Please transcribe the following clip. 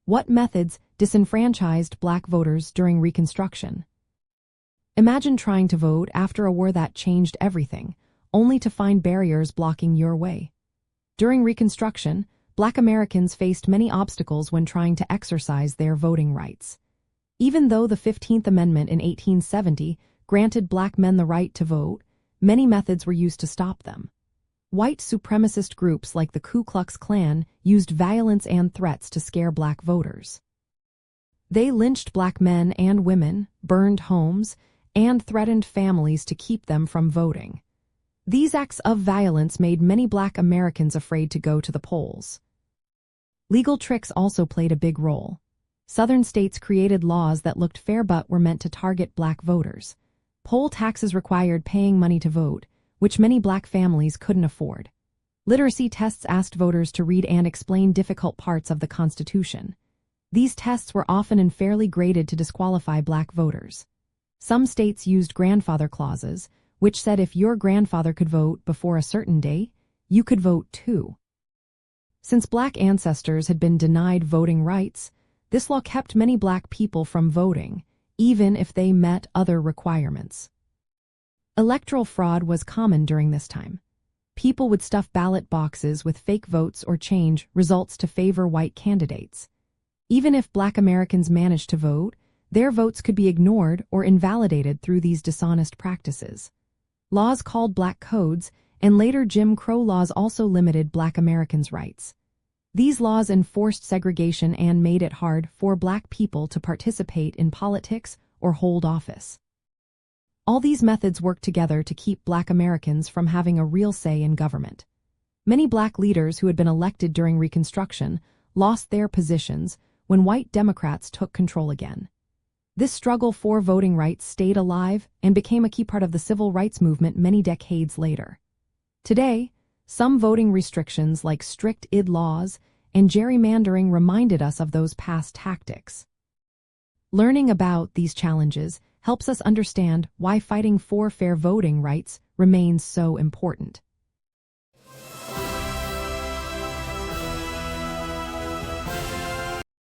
What methods disenfranchised black voters during Reconstruction? Imagine trying to vote after a war that changed everything, only to find barriers blocking your way. During Reconstruction, Black Americans faced many obstacles when trying to exercise their voting rights. Even though the 15th Amendment in 1870 granted black men the right to vote, many methods were used to stop them. White supremacist groups like the Ku Klux Klan used violence and threats to scare black voters. They lynched black men and women, burned homes, and threatened families to keep them from voting. These acts of violence made many black Americans afraid to go to the polls. Legal tricks also played a big role. Southern states created laws that looked fair but were meant to target black voters. Poll taxes required paying money to vote, which many black families couldn't afford. Literacy tests asked voters to read and explain difficult parts of the Constitution. These tests were often unfairly graded to disqualify black voters. Some states used grandfather clauses, which said if your grandfather could vote before a certain day, you could vote too. Since black ancestors had been denied voting rights, this law kept many black people from voting, even if they met other requirements. Electoral fraud was common during this time. People would stuff ballot boxes with fake votes or change results to favor white candidates. Even if black Americans managed to vote, their votes could be ignored or invalidated through these dishonest practices. Laws called Black Codes and later Jim Crow laws also limited black Americans' rights. These laws enforced segregation and made it hard for black people to participate in politics or hold office. All these methods worked together to keep black Americans from having a real say in government. Many black leaders who had been elected during Reconstruction lost their positions when white Democrats took control again. This struggle for voting rights stayed alive and became a key part of the civil rights movement many decades later. Today, some voting restrictions like strict ID laws and gerrymandering reminded us of those past tactics. Learning about these challenges helps us understand why fighting for fair voting rights remains so important.